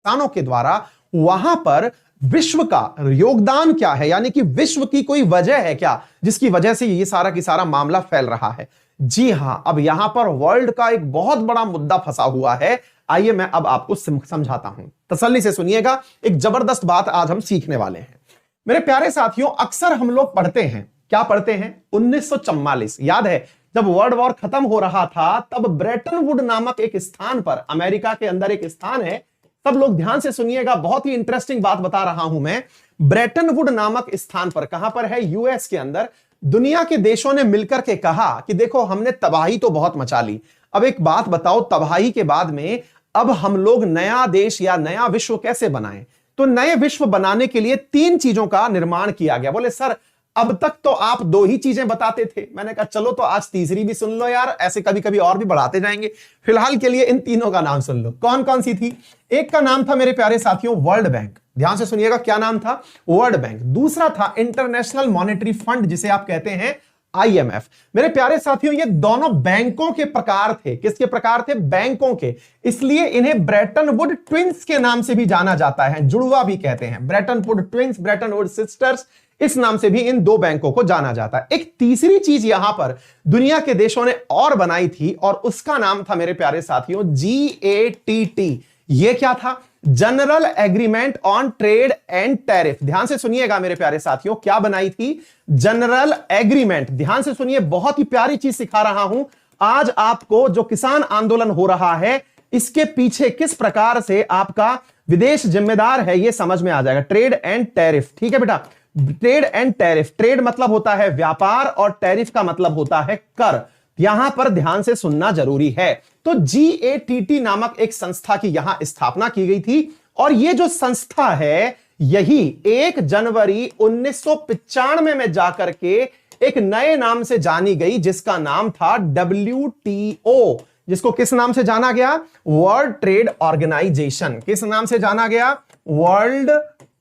इंसानों के द्वारा वहां पर विश्व का योगदान क्या है, यानी कि विश्व की कोई वजह है क्या जिसकी वजह से ये सारा की सारा मामला फैल रहा है। जी हां, अब यहां पर वर्ल्ड का एक बहुत बड़ा मुद्दा फंसा हुआ है। आइए मैं अब आपको समझाता हूं, तसल्ली से सुनिएगा। एक जबरदस्त बात आज हम सीखने वाले हैं मेरे प्यारे साथियों। अक्सर हम लोग पढ़ते हैं, क्या पढ़ते हैं, 1944 याद है जब वर्ल्ड वॉर खत्म हो रहा था, तब ब्रेटन वुड नामक एक स्थान पर, अमेरिका के अंदर एक स्थान है, सब लोग ध्यान से सुनिएगा, बहुत ही इंटरेस्टिंग बात बता रहा हूं मैं। ब्रेटन वुड नामक स्थान पर, कहां पर है, यूएस के अंदर, दुनिया के देशों ने मिलकर के कहा कि देखो हमने तबाही तो बहुत मचा ली, अब एक बात बताओ, तबाही के बाद में अब हम लोग नया देश या नया विश्व कैसे बनाएं। तो नए विश्व बनाने के लिए 3 चीजों का निर्माण किया गया। बोले सर अब तक तो आप 2 ही चीजें बताते थे। मैंने कहा चलो तो आज तीसरी भी सुन लो यार, ऐसे कभी कभी और भी बढ़ाते जाएंगे। फिलहाल के लिए इन तीनों का नाम सुन लो। कौन कौन सी थी? एक का नाम था मेरे प्यारे साथियों वर्ल्ड बैंक, ध्यान से सुनिएगा, क्या नाम था, वर्ल्ड बैंक। दूसरा था इंटरनेशनल मॉनेटरी फंड, जिसे आप कहते हैं आईएमएफ। मेरे प्यारे साथियों ये दोनों बैंकों के प्रकार थे। किसके प्रकार थे? बैंकों के। इसलिए इन्हें ब्रेटन वुड ट्विंस के नाम से भी जाना जाता है, जुड़वा भी कहते हैं, Brayton would twins, Brayton would sisters, इस नाम से भी इन 2 बैंकों को जाना जाता है। एक तीसरी चीज यहां पर दुनिया के देशों ने और बनाई थी और उसका नाम था मेरे प्यारे साथियों GATT। यह क्या था? General agreement on trade and tariff. ध्यान से सुनिएगा मेरे प्यारे साथियों, क्या बनाई थी? General agreement. ध्यान से सुनिए, बहुत ही प्यारी चीज सिखा रहा हूं आज आपको। जो किसान आंदोलन हो रहा है इसके पीछे किस प्रकार से आपका विदेश जिम्मेदार है यह समझ में आ जाएगा। ट्रेड एंड टैरिफ, ठीक है बेटा, ट्रेड एंड टैरिफ। ट्रेड मतलब होता है व्यापार और टैरिफ का मतलब होता है कर। यहां पर ध्यान से सुनना जरूरी है। तो GATT नामक एक संस्था की यहां स्थापना की गई थी और यह जो संस्था है यही 1 जनवरी 1995 में जाकर के एक नए नाम से जानी गई, जिसका नाम था WTO, जिसको किस नाम से जाना गया? World trade organisation. किस नाम से जाना गया? World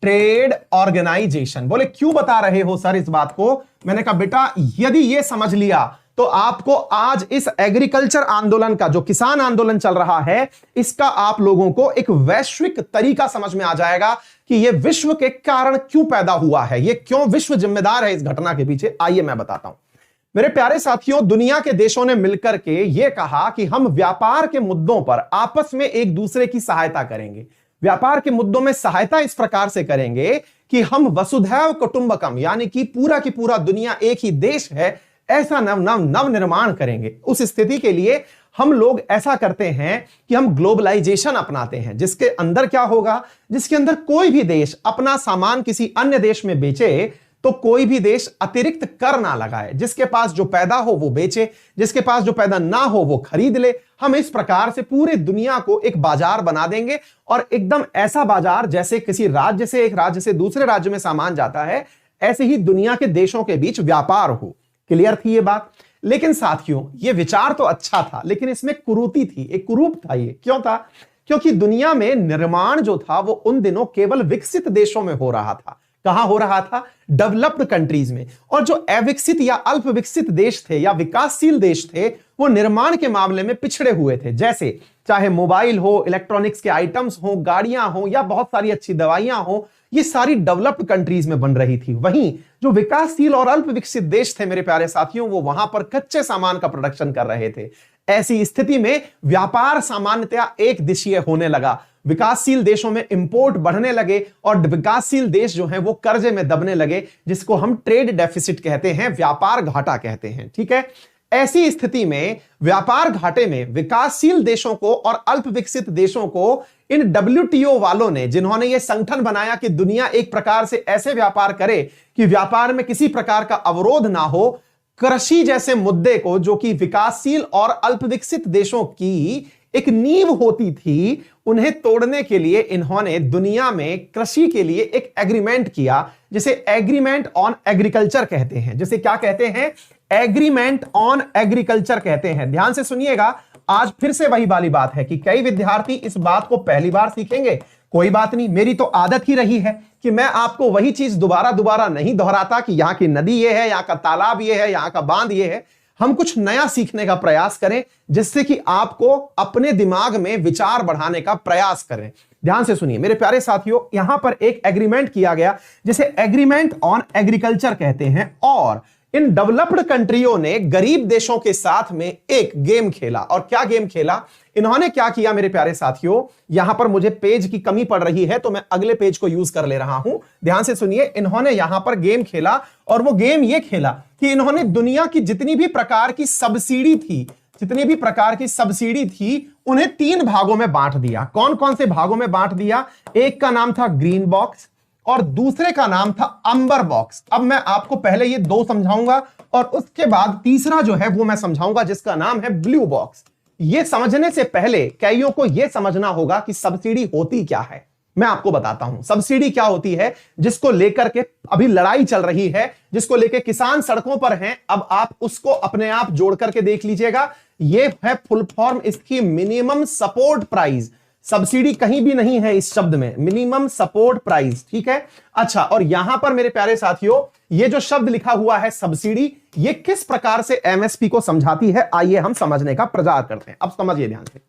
trade organisation. बोले क्यों बता रहे हो सर इस बात को? मैंने कहा बेटा यदि यह समझ लिया तो आपको आज इस एग्रीकल्चर आंदोलन का, जो किसान आंदोलन चल रहा है, इसका आप लोगों को एक वैश्विक तरीका समझ में आ जाएगा कि यह विश्व के कारण क्यों पैदा हुआ है, यह क्यों विश्व जिम्मेदार है इस घटना के पीछे। आइए मैं बताता हूं मेरे प्यारे साथियों। दुनिया के देशों ने मिलकर के यह कहा कि हम व्यापार के मुद्दों पर आपस में एक दूसरे की सहायता करेंगे। व्यापार के मुद्दों में सहायता इस प्रकार से करेंगे कि हम वसुधैव कुटुंबकम, यानी कि पूरा की पूरा दुनिया एक ही देश है, ऐसा नव निर्माण करेंगे। उस स्थिति के लिए हम लोग ऐसा करते हैं कि हम ग्लोबलाइजेशन अपनाते हैं, जिसके अंदर क्या होगा? जिसके अंदर कोई भी देश अपना सामान किसी अन्य देश में बेचे तो कोई भी देश अतिरिक्त कर ना लगाए। जिसके पास जो पैदा हो वो बेचे, जिसके पास जो पैदा ना हो वो खरीद ले। हम इस प्रकार से पूरी दुनिया को एक बाजार बना देंगे और एकदम ऐसा बाजार जैसे किसी राज्य से, एक राज्य से दूसरे राज्य में सामान जाता है, ऐसे ही दुनिया के देशों के बीच व्यापार हो। क्लियर थी ये बात? लेकिन साथियों ये विचार तो अच्छा था, लेकिन इसमें कुरीति थी, एक कुरूप था ये। क्यों था? क्योंकि दुनिया में निर्माण जो था वो उन दिनों केवल विकसित देशों में हो रहा था। कहां हो रहा था? डेवलप्ड कंट्रीज में। और जो अविकसित या अल्प विकसित देश थे या विकासशील देश थे वो निर्माण के मामले में पिछड़े हुए थे। जैसे चाहे मोबाइल हो, इलेक्ट्रॉनिक्स के आइटम्स हो, गाड़ियां हो या बहुत सारी अच्छी दवाइयां हो, ये सारी डेवलप्ड कंट्रीज में बन रही थी। वहीं जो विकासशील और अल्प विकसित देश थे मेरे प्यारे साथियों, वो वहां पर कच्चे सामान का प्रोडक्शन कर रहे थे। ऐसी स्थिति में व्यापार सामान्यतया एक दिशीय होने लगा। विकासशील देशों में इंपोर्ट बढ़ने लगे और विकासशील देश जो हैं वो कर्जे में दबने लगे, जिसको हम ट्रेड डेफिसिट कहते हैं, व्यापार घाटा कहते हैं। ठीक है, ऐसी स्थिति में व्यापार घाटे में विकासशील देशों को और अल्प विकसित देशों को इन WTO वालों ने, जिन्होंने यह संगठन बनाया कि दुनिया एक प्रकार से ऐसे व्यापार करे कि व्यापार में किसी प्रकार का अवरोध ना हो, कृषि जैसे मुद्दे को, जो कि विकासशील और अल्प विकसित देशों की एक नींव होती थी, उन्हें तोड़ने के लिए इन्होंने दुनिया में कृषि के लिए एक एग्रीमेंट किया, जिसे एग्रीमेंट ऑन एग्रीकल्चर कहते हैं। जिसे क्या कहते हैं? एग्रीमेंट ऑन एग्रीकल्चर कहते हैं। ध्यान से सुनिएगा, आज फिर से वही वाली बात है कि कई विद्यार्थी इस बात को पहली बार सीखेंगे। कोई बात नहीं, मेरी तो आदत ही रही है कि मैं आपको वही चीज दोबारा दोबारा नहीं दोहराता कि यहां की नदी ये है, यहां का तालाब ये है, यहां का बांध ये है। हम कुछ नया सीखने का प्रयास करें, जिससे कि आपको अपने दिमाग में विचार बढ़ाने का प्रयास करें। ध्यान से सुनिए मेरे प्यारे साथियों, यहां पर एक एग्रीमेंट किया गया जिसे एग्रीमेंट ऑन एग्रीकल्चर कहते हैं, और इन डेवलप्ड कंट्रियों ने गरीब देशों के साथ में एक गेम खेला। और क्या गेम खेला? इन्होंने क्या किया मेरे प्यारे साथियों, यहां पर मुझे पेज की कमी पड़ रही है तो मैं अगले पेज को यूज कर ले रहा हूं। ध्यान से सुनिए, इन्होंने यहां पर गेम खेला, और वो गेम ये खेला कि इन्होंने दुनिया की जितनी भी प्रकार की सब्सिडी थी, जितनी भी प्रकार की सब्सिडी थी, उन्हें 3 भागों में बांट दिया। कौन कौन से भागों में बांट दिया? एक का नाम था ग्रीन बॉक्स और दूसरे का नाम था अंबर बॉक्स। अब मैं आपको पहले ये 2 समझाऊंगा और उसके बाद तीसरा जो है वो मैं समझाऊंगा जिसका नाम है ब्लू बॉक्स। ये समझने से पहले कईयों को यह समझना होगा कि सब्सिडी होती क्या है। मैं आपको बताता हूं सब्सिडी क्या होती है, जिसको लेकर के अभी लड़ाई चल रही है, जिसको लेकर किसान सड़कों पर हैं। अब आप उसको अपने आप जोड़ करके देख लीजिएगा। यह है फुल फॉर्म इसकी, मिनिमम सपोर्ट प्राइस। सब्सिडी कहीं भी नहीं है इस शब्द में, मिनिमम सपोर्ट प्राइस, ठीक है। अच्छा, और यहां पर मेरे प्यारे साथियों ये जो शब्द लिखा हुआ है सब्सिडी, ये किस प्रकार से एमएसपी को समझाती है, आइए हम समझने का प्रयास करते हैं। अब समझिए ध्यान से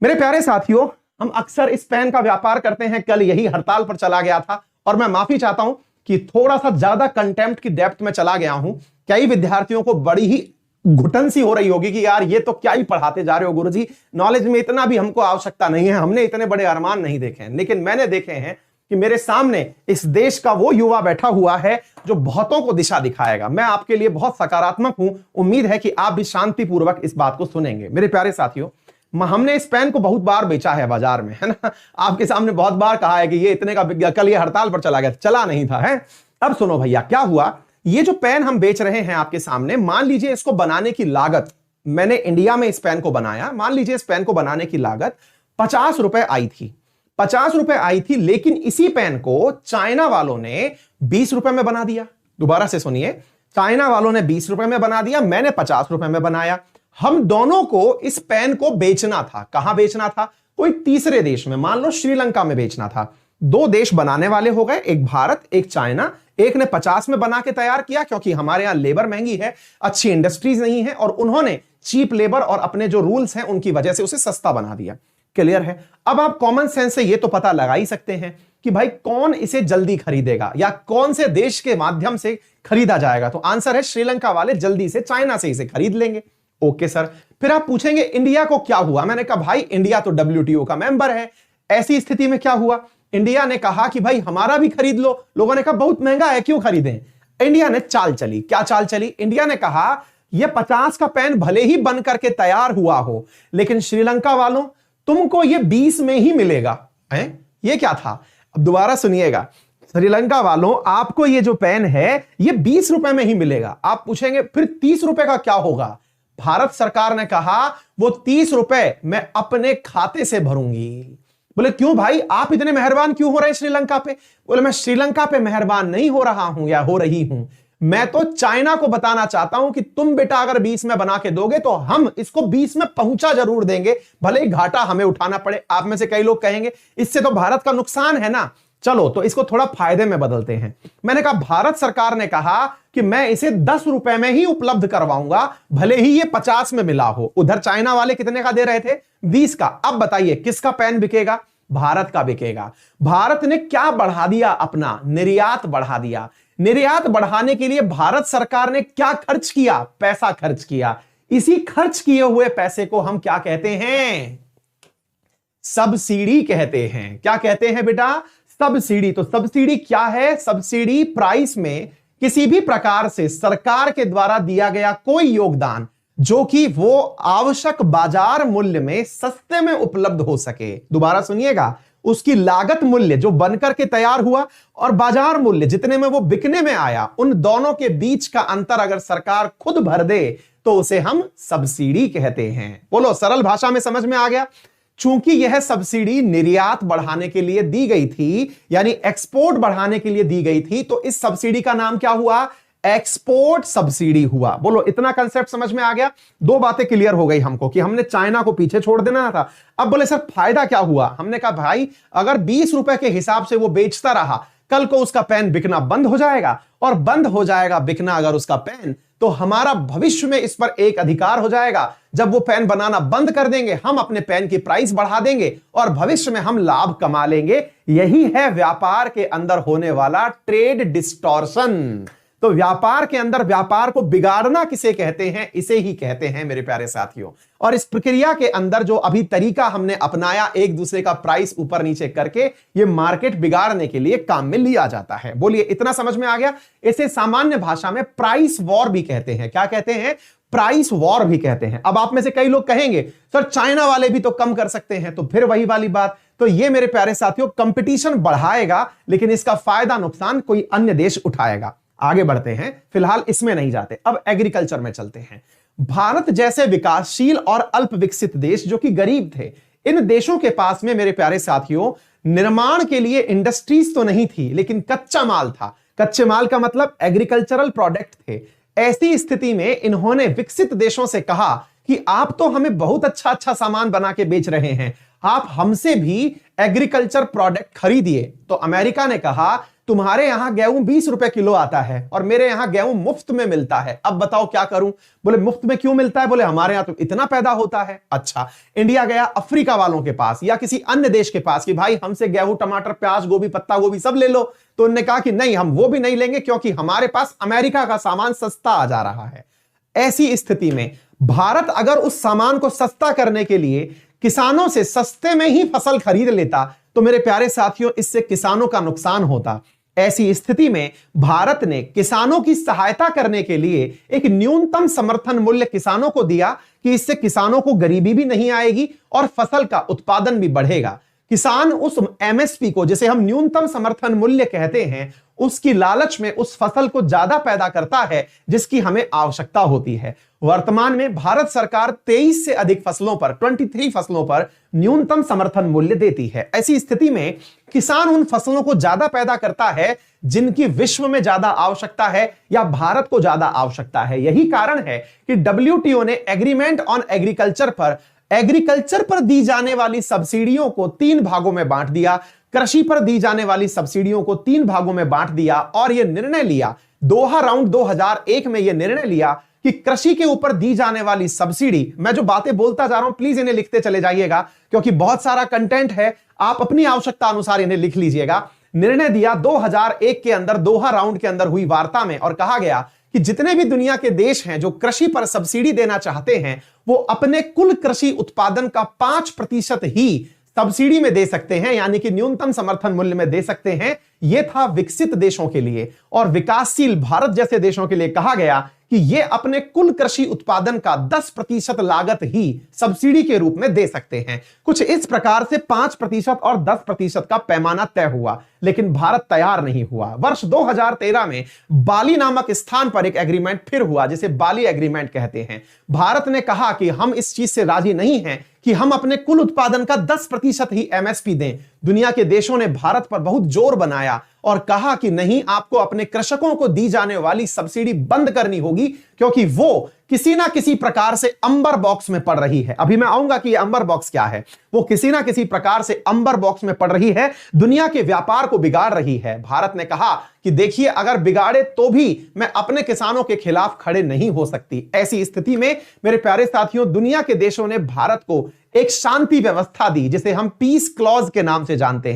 मेरे प्यारे साथियों, हम अक्सर इस पेन का व्यापार करते हैं। कल यही हड़ताल पर चला गया था और मैं माफी चाहता हूं कि थोड़ा सा ज्यादा कंटेंट की डेप्थ में चला गया हूं। कई विद्यार्थियों को बड़ी ही घुटन सी हो रही होगी कि यार ये तो क्या ही पढ़ाते जा रहे हो गुरुजी, नॉलेज में इतना भी हमको आवश्यकता नहीं है, हमने इतने बड़े अरमान नहीं देखे हैं। लेकिन मैंने देखे हैं कि मेरे सामने इस देश का वो युवा बैठा हुआ है जो बहुतों को दिशा दिखाएगा। मैं आपके लिए बहुत सकारात्मक हूं, उम्मीद है कि आप भी शांतिपूर्वक इस बात को सुनेंगे। मेरे प्यारे साथियों, हमने इस पेन को बहुत बार बेचा है बाजार में, है ना। आपके सामने बहुत बार कहा है कि ये इतने का बिक गया, कल ये हड़ताल पर चला गया, चला नहीं था, है। अब सुनो भैया क्या हुआ, ये जो पेन हम बेच रहे हैं आपके सामने, मान लीजिए इसको बनाने की लागत, मैंने इंडिया में इस पेन को बनाया, मान लीजिए इस पेन को बनाने की लागत 50 रुपए आई थी, 50 रुपए आई थी। लेकिन इसी पेन को चाइना वालों ने 20 रुपए में बना दिया। दोबारा से सुनिए, चाइना वालों ने 20 रुपए में बना दिया, मैंने 50 रुपए में बनाया। हम दोनों को इस पेन को बेचना था। कहां बेचना था? कोई तीसरे देश में, मान लो श्रीलंका में बेचना था। 2 देश बनाने वाले हो गए, एक भारत एक चाइना। एक ने 50 में बना के तैयार किया क्योंकि हमारे यहां लेबर महंगी है, अच्छी इंडस्ट्रीज नहीं है, और उन्होंने चीप लेबर और अपने जो रूल्स हैं उनकी वजह से उसे सस्ता बना दिया। क्लियर है? अब आप कॉमन सेंस से यह तो पता लगा ही सकते हैं कि भाई कौन इसे जल्दी खरीदेगा या कौन से देश के माध्यम से खरीदा जाएगा। तो आंसर है श्रीलंका वाले जल्दी से चाइना से इसे खरीद लेंगे। Okay sir. फिर आप पूछेंगे इंडिया को क्या हुआ? मैंने कहा भाई इंडिया तो WTO का मेंबर है, ऐसी स्थिति में क्या हुआ? इंडिया ने कहा कि भाई हमारा भी खरीद लो। लोगों ने कहा बहुत महंगा है, क्यों खरीदें? इंडिया ने चाल चली। क्या चाल चली? इंडिया ने कहा यह 50 का पेन भले ही बन करके तैयार हुआ हो, लेकिन श्रीलंका वालों तुमको यह 20 में ही मिलेगा। यह क्या था? अब दोबारा सुनिएगा, श्रीलंका वालों आपको यह जो पेन है यह 20 रुपए में ही मिलेगा। आप पूछेंगे फिर 30 रुपए का क्या होगा? भारत सरकार ने कहा वो 30 रुपए मैं अपने खाते से भरूंगी। बोले क्यों भाई, आप इतने मेहरबान क्यों हो रहे हैं श्रीलंका पे? बोले मैं श्रीलंका पे मेहरबान नहीं हो रहा हूं या हो रही हूं, मैं तो चाइना को बताना चाहता हूं कि तुम बेटा अगर 20 में बना के दोगे तो हम इसको 20 में पहुंचा जरूर देंगे, भले ही घाटा हमें उठाना पड़े। आप में से कई लोग कहेंगे इससे तो भारत का नुकसान है ना, चलो तो इसको थोड़ा फायदे में बदलते हैं। मैंने कहा भारत सरकार ने कहा कि मैं इसे 10 रुपए में ही उपलब्ध करवाऊंगा, भले ही ये 50 में मिला हो। उधर चाइना वाले कितने का दे रहे थे? 20 का। अब बताइए किसका पेन बिकेगा? भारत का बिकेगा। भारत ने क्या बढ़ा दिया? अपना निर्यात बढ़ा दिया। निर्यात बढ़ाने के लिए भारत सरकार ने क्या खर्च किया? पैसा खर्च किया। इसी खर्च किए हुए पैसे को हम क्या कहते हैं? सब्सिडी कहते हैं। क्या कहते हैं बेटा? सब्सिडी। तो सब्सिडी क्या है? सब्सिडी प्राइस में किसी भी प्रकार से सरकार के द्वारा दिया गया कोई योगदान जो कि वो आवश्यक बाजार मूल्य में सस्ते में उपलब्ध हो सके। दोबारा सुनिएगा, उसकी लागत मूल्य जो बनकर के तैयार हुआ और बाजार मूल्य जितने में वो बिकने में आया, उन दोनों के बीच का अंतर अगर सरकार खुद भर दे तो उसे हम सब्सिडी कहते हैं। बोलो सरल भाषा में समझ में आ गया? चूंकि यह सब्सिडी निर्यात बढ़ाने के लिए दी गई थी, यानी एक्सपोर्ट बढ़ाने के लिए दी गई थी, तो इस सब्सिडी का नाम क्या हुआ? एक्सपोर्ट सब्सिडी हुआ। बोलो इतना कंसेप्ट समझ में आ गया? 2 बातें क्लियर हो गई हमको कि हमने चाइना को पीछे छोड़ देना था। अब बोले सर फायदा क्या हुआ? हमने कहा भाई अगर 20 रुपए के हिसाब से वो बेचता रहा, कल को उसका पेन बिकना बंद हो जाएगा और बंद हो जाएगा बिकना अगर उसका पेन, तो हमारा भविष्य में इस पर एक अधिकार हो जाएगा। जब वो पेन बनाना बंद कर देंगे, हम अपने पेन की प्राइस बढ़ा देंगे और भविष्य में हम लाभ कमा लेंगे। यही है व्यापार के अंदर होने वाला ट्रेड डिस्टॉर्शन। तो व्यापार के अंदर व्यापार को बिगाड़ना किसे कहते हैं? इसे ही कहते हैं मेरे प्यारे साथियों। और इस प्रक्रिया के अंदर जो अभी तरीका हमने अपनाया, एक दूसरे का प्राइस ऊपर नीचे करके, ये मार्केट बिगाड़ने के लिए काम में लिया जाता है। बोलिए, इतना समझ में आ गया? इसे सामान्य भाषा में प्राइस वॉर भी कहते हैं। क्या कहते हैं? प्राइस वॉर भी कहते हैं। अब आप में से कई लोग कहेंगे सर चाइना वाले भी तो कम कर सकते हैं, तो फिर वही वाली बात। तो ये मेरे प्यारे साथियों कंपटीशन बढ़ाएगा, लेकिन इसका फायदा नुकसान कोई अन्य देश उठाएगा। आगे बढ़ते हैं, फिलहाल इसमें नहीं जाते, अब एग्रीकल्चर में चलते हैं। भारत जैसे विकासशील और अल्प विकसित देश जो कि गरीब थे, इन देशों के पास में मेरे प्यारे साथियों निर्माण के लिए इंडस्ट्रीज तो नहीं थी, लेकिन कच्चा माल था। कच्चे माल का मतलब एग्रीकल्चरल प्रोडक्ट थे। ऐसी स्थिति में इन्होंने विकसित देशों से कहा कि आप तो हमें बहुत अच्छा अच्छा सामान बना के बेच रहे हैं, आप हमसे भी एग्रीकल्चर प्रोडक्ट खरीदिए। तो अमेरिका ने कहा तुम्हारे यहां गेहूं 20 रुपए किलो आता है और मेरे यहां गेहूं मुफ्त में मिलता है, अब बताओ क्या करूं? बोले मुफ्त में क्यों मिलता है? बोले हमारे यहां तो इतना पैदा होता है। अच्छा, इंडिया गया अफ्रीका वालों के पास या किसी अन्य देश के पास कि भाई हमसे गेहूं, टमाटर, प्याज, गोभी, पत्ता गोभी सब ले लो। तो उन्होंने कहा कि नहीं, हम वो भी नहीं लेंगे क्योंकि हमारे पास अमेरिका का सामान सस्ता आ जा रहा है। ऐसी स्थिति में भारत अगर उस सामान को सस्ता करने के लिए किसानों से सस्ते में ही फसल खरीद लेता, तो मेरे प्यारे साथियों इससे किसानों का नुकसान होता। ऐसी स्थिति में भारत ने किसानों की सहायता करने के लिए एक न्यूनतम समर्थन मूल्य किसानों को दिया कि इससे किसानों को गरीबी भी नहीं आएगी और फसल का उत्पादन भी बढ़ेगा। किसान उस एमएसपी को, जिसे हम न्यूनतम समर्थन मूल्य कहते हैं, उसकी लालच में उस फसल को ज्यादा पैदा करता है जिसकी हमें आवश्यकता होती है। वर्तमान में भारत सरकार 23 से अधिक फसलों पर, 23 फसलों पर न्यूनतम समर्थन मूल्य देती है। ऐसी स्थिति में किसान उन फसलों को ज्यादा पैदा करता है जिनकी विश्व में ज्यादा आवश्यकता है या भारत को ज्यादा आवश्यकता है। यही कारण है कि डब्ल्यूटीओ ने एग्रीमेंट ऑन एग्रीकल्चर पर दी जाने वाली सब्सिडियों को 3 भागों में बांट दिया। कृषि पर दी जाने वाली सब्सिडियों को 3 भागों में बांट दिया और यह निर्णय लिया, दोहा राउंड 2001 में यह निर्णय लिया कि कृषि के ऊपर दी जाने वाली सब्सिडी, मैं जो बातें बोलता जा रहा हूं प्लीज इन्हें लिखते चले जाइएगा क्योंकि बहुत सारा कंटेंट है, आप अपनी आवश्यकता अनुसार इन्हें लिख लीजिएगा। निर्णय दिया 2001 के अंदर, दोहा राउंड के अंदर हुई वार्ता में, और कहा गया कि जितने भी दुनिया के देश हैं जो कृषि पर सब्सिडी देना चाहते हैं, वो अपने कुल कृषि उत्पादन का 5% ही सब्सिडी में दे सकते हैं, यानी कि न्यूनतम समर्थन मूल्य में दे सकते हैं। यह था विकसित देशों के लिए। और विकासशील भारत जैसे देशों के लिए कहा गया कि ये अपने कुल कृषि उत्पादन का 10% लागत ही सब्सिडी के रूप में दे सकते हैं। कुछ इस प्रकार से 5% और 10% का पैमाना तय हुआ, लेकिन भारत तैयार नहीं हुआ। वर्ष 2013 में बाली नामक स्थान पर एक एग्रीमेंट फिर हुआ, जिसे बाली एग्रीमेंट कहते हैं। भारत ने कहा कि हम इस चीज से राजी नहीं हैं कि हम अपने कुल उत्पादन का 10% ही एमएसपी दें। दुनिया के देशों ने भारत पर बहुत जोर बनाया और कहा कि नहीं, आपको अपने कृषकों को दी जाने वाली सब्सिडी बंद करनी होगी क्योंकि वो किसी ना किसी प्रकार से अंबर बॉक्स में पड़ रही है। अभी मैं आऊंगा कि अंबर बॉक्स क्या है। वो किसी ना किसी प्रकार से अंबर बॉक्स में पड़ रही है, दुनिया के व्यापार को बिगाड़ रही है। भारत ने कहा कि देखिए, अगर बिगाड़े तो भी मैं अपने किसानों के खिलाफ खड़े नहीं हो सकती। ऐसी स्थिति में मेरे प्यारे साथियों, दुनिया के देशों ने भारत को एक शांति व्यवस्था दी, जिसे हम पीस क्लॉज के नाम से जानते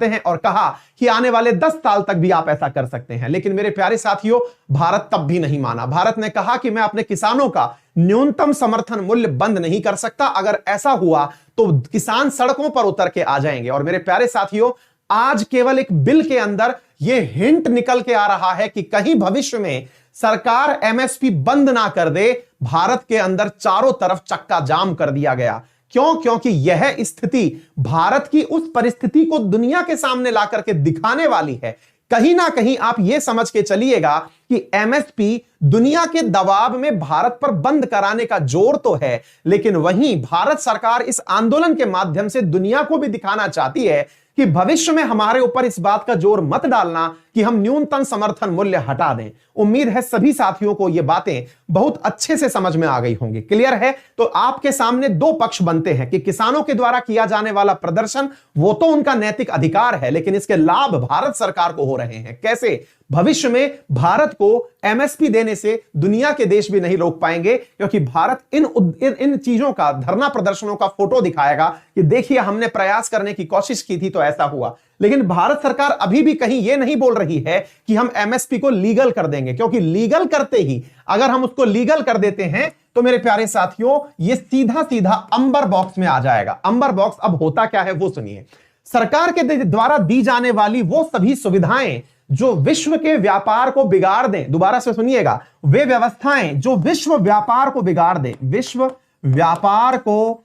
हैं, और कहा कि आने वाले 10 साल तक भी आप ऐसा कर सकते हैं। लेकिन मेरे प्यारे साथियों, भारत तब भी नहीं माना। भारत ने कहा कि मैं अपने किसानों का न्यूनतम समर्थन मूल्य बंद नहीं कर सकता, अगर ऐसा हुआ तो किसान सड़कों पर उतर के आ जाएंगे। और मेरे प्यारे साथियों, आज केवल एक बिल के अंदर यह हिंट निकल के आ रहा है कि कहीं भविष्य में सरकार एमएसपी बंद ना कर दे। भारत के अंदर चारों तरफ चक्का जाम कर दिया गया। क्यों? क्योंकि यह स्थिति भारत की उस परिस्थिति को दुनिया के सामने ला करके दिखाने वाली है। कहीं ना कहीं आप यह समझ के चलिएगा कि एमएसपी दुनिया के दबाव में भारत पर बंद कराने का जोर तो है, लेकिन वहीं भारत सरकार इस आंदोलन के माध्यम से दुनिया को भी दिखाना चाहती है कि भविष्य में हमारे ऊपर इस बात का जोर मत डालना कि हम न्यूनतम समर्थन मूल्य हटा दें। उम्मीद है सभी साथियों को ये बातें बहुत अच्छे से समझ में आ गई होंगी। क्लियर है? तो आपके सामने दो पक्ष बनते हैं कि किसानों के द्वारा किया जाने वाला प्रदर्शन वो तो उनका नैतिक अधिकार है, लेकिन इसके लाभ भारत सरकार को हो रहे हैं। कैसे? भविष्य में भारत को एमएसपी देने से दुनिया के देश भी नहीं रोक पाएंगे, क्योंकि भारत इन चीजों का, धरना प्रदर्शनों का फोटो दिखाएगा कि देखिए हमने प्रयास करने की कोशिश की थी तो ऐसा हुआ। लेकिन भारत सरकार अभी भी कहीं यह नहीं बोल रही है कि हम एमएसपी को लीगल कर देंगे, क्योंकि लीगल करते ही, अगर हम उसको लीगल कर देते हैं तो मेरे प्यारे साथियों ये सीधा सीधा अंबर बॉक्स में आ जाएगा। अंबर बॉक्स अब होता क्या है वो सुनिए। सरकार के द्वारा दी जाने वाली वो सभी सुविधाएं जो विश्व के व्यापार को बिगाड़ दें, दोबारा से सुनिएगा, वे व्यवस्थाएं जो विश्व व्यापार को बिगाड़ दें, विश्व व्यापार को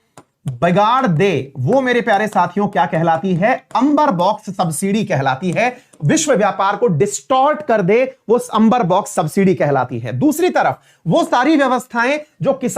बिगाड़ दे, वो मेरे प्यारे साथियों क्या कहलाती है? अंबर बॉक्स सब्सिडी कहलाती है। विश्व व्यापार को डिस्टॉर्ट कर दे, वो अंबर बॉक्स सब्सिडी कहलाती है। दूसरी तरफ वो सारी व्यवस्थाएं जो किसान